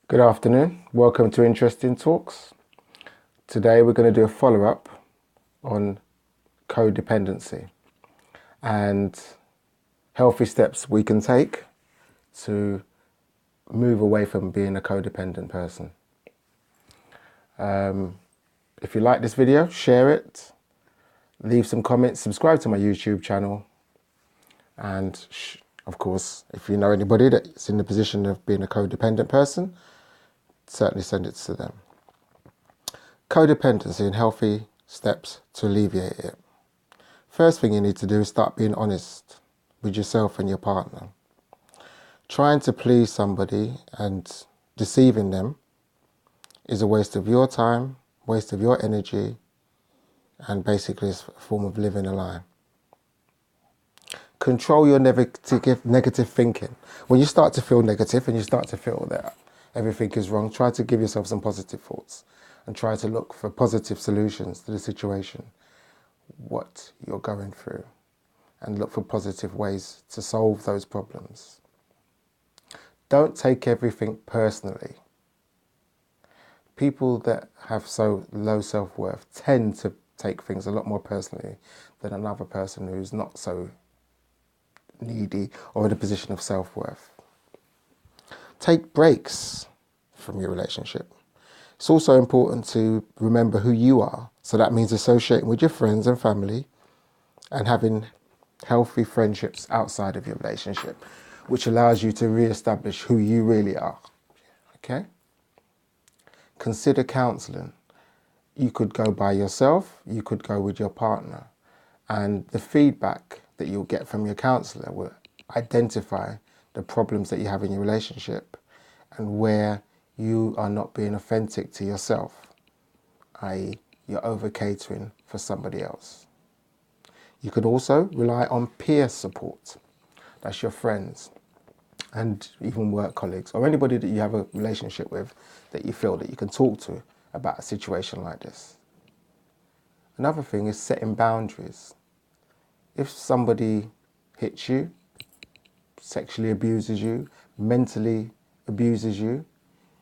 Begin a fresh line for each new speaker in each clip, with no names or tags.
Good afternoon. Welcome to Interesting Talks. Today we're going to do a follow-up on codependency and healthy steps we can take to move away from being a codependent person. If you like this video, share it, leave some comments, subscribe to my YouTube channel, and of course, if you know anybody that's in the position of being a codependent person, certainly send it to them. Codependency and healthy steps to alleviate it. First thing you need to do is start being honest with yourself and your partner. Trying to please somebody and deceiving them is a waste of your time, waste of your energy, and basically it's a form of living a lie. Control your negative thinking. When you start to feel negative and you start to feel that everything is wrong, try to give yourself some positive thoughts and try to look for positive solutions to the situation, what you're going through, and look for positive ways to solve those problems. Don't take everything personally. People that have so low self-worth tend to take things a lot more personally than another person who's not so needy or in a position of self-worth. Take breaks from your relationship. It's also important to remember who you are. So that means associating with your friends and family and having healthy friendships outside of your relationship, which allows you to re-establish who you really are. Okay? Consider counseling. You could go by yourself, you could go with your partner, and the feedback that you'll get from your counsellor will identify the problems that you have in your relationship and where you are not being authentic to yourself, i.e. you're over catering for somebody else. You could also rely on peer support. That's your friends and even work colleagues or anybody that you have a relationship with that you feel that you can talk to about a situation like this. Another thing is setting boundaries. If somebody hits you, sexually abuses you, mentally abuses you,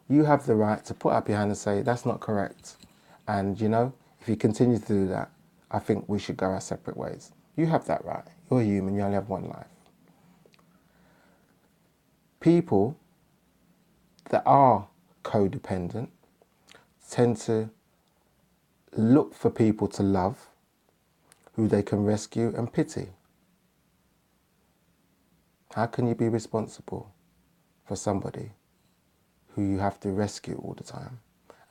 you have the right to put up your hand and say, that's not correct. And you know, if you continue to do that, I think we should go our separate ways. You have that right. You're human, you only have one life. People that are codependent tend to look for people to love who they can rescue and pity. How can you be responsible for somebody who you have to rescue all the time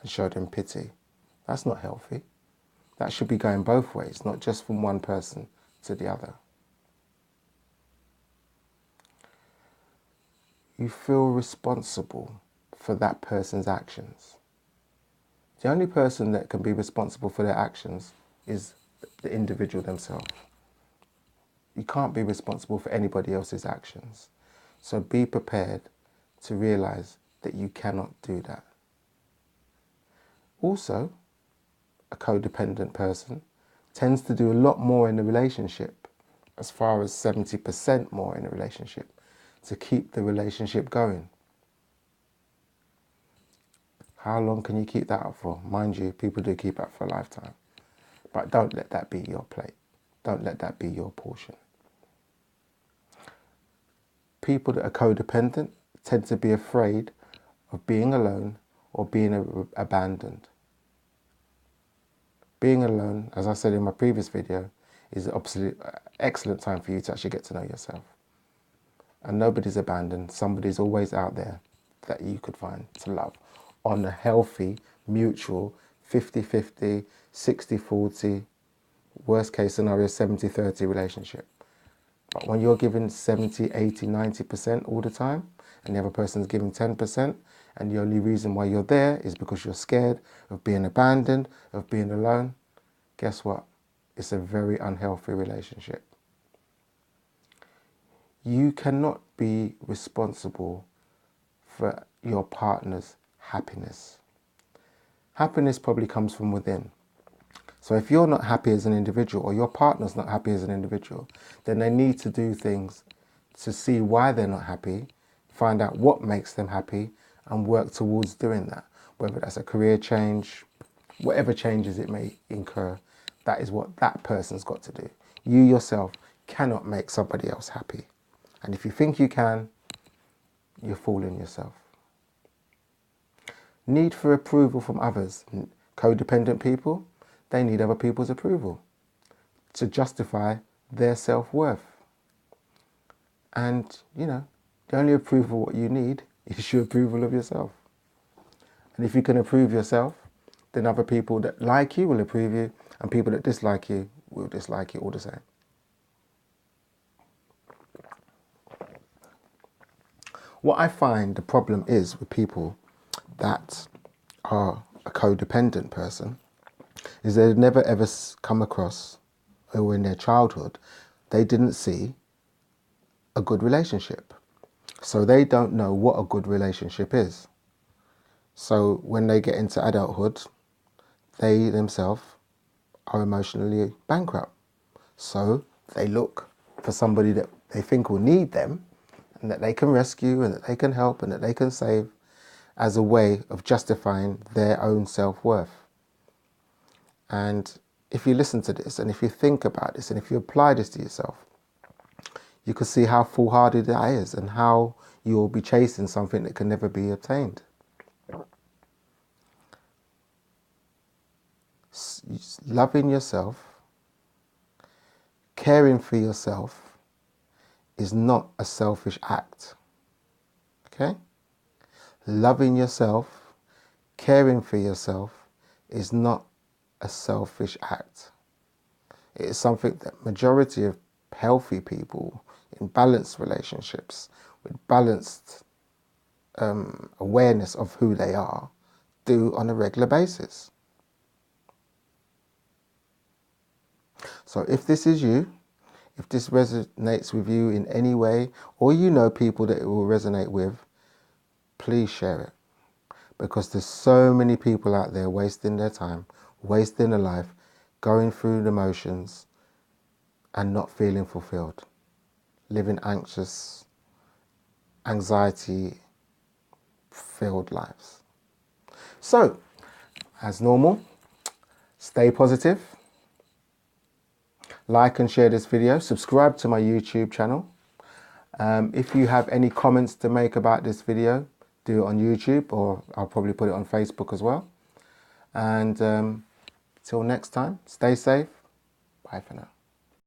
and show them pity? That's not healthy. That should be going both ways, not just from one person to the other. You feel responsible for that person's actions. The only person that can be responsible for their actions is the individual themselves. You can't be responsible for anybody else's actions. So be prepared to realize that you cannot do that. Also, a codependent person tends to do a lot more in the relationship, as far as 70% more in a relationship, to keep the relationship going. How long can you keep that up for? Mind you, people do keep up for a lifetime. But don't let that be your plate. Don't let that be your portion. People that are codependent tend to be afraid of being alone or being abandoned. Being alone, as I said in my previous video, is an excellent time for you to actually get to know yourself. And nobody's abandoned. Somebody's always out there that you could find to love on a healthy, mutual, 50-50, 60-40, worst case scenario, 70-30 relationship. But when you're giving 70, 80, 90% all the time, and the other person's giving 10%, and the only reason why you're there is because you're scared of being abandoned, of being alone, guess what? It's a very unhealthy relationship. You cannot be responsible for your partner's happiness. Happiness probably comes from within. So if you're not happy as an individual or your partner's not happy as an individual, then they need to do things to see why they're not happy, find out what makes them happy, and work towards doing that. Whether that's a career change, whatever changes it may incur, that is what that person's got to do. You yourself cannot make somebody else happy. And if you think you can, you're fooling yourself. Need for approval from others. Codependent people, they need other people's approval to justify their self-worth. And, you know, the only approval what you need is your approval of yourself. And if you can approve yourself, then other people that like you will approve you, and people that dislike you will dislike you all the same. What I find the problem is with people that are a codependent person is they've never ever come across, or in their childhood, they didn't see a good relationship. So they don't know what a good relationship is. So when they get into adulthood, they themselves are emotionally bankrupt. So they look for somebody that they think will need them and that they can rescue and that they can help and that they can save as a way of justifying their own self-worth. And if you listen to this and if you think about this and if you apply this to yourself, you can see how foolhardy that is and how you'll be chasing something that can never be obtained. Loving yourself, caring for yourself is not a selfish act. Okay? Loving yourself, caring for yourself is not a selfish act. It is something that majority of healthy people in balanced relationships with balanced awareness of who they are do on a regular basis. So if this is you, if this resonates with you in any way, or you know people that it will resonate with, please share it. Because there's so many people out there wasting their time, wasting their life, going through the motions and not feeling fulfilled. Living anxious, anxiety-filled lives. So, as normal, stay positive. Like and share this video. Subscribe to my YouTube channel. If you have any comments to make about this video, do it on YouTube, or I'll probably put it on Facebook as well. And till next time, stay safe. Bye for now.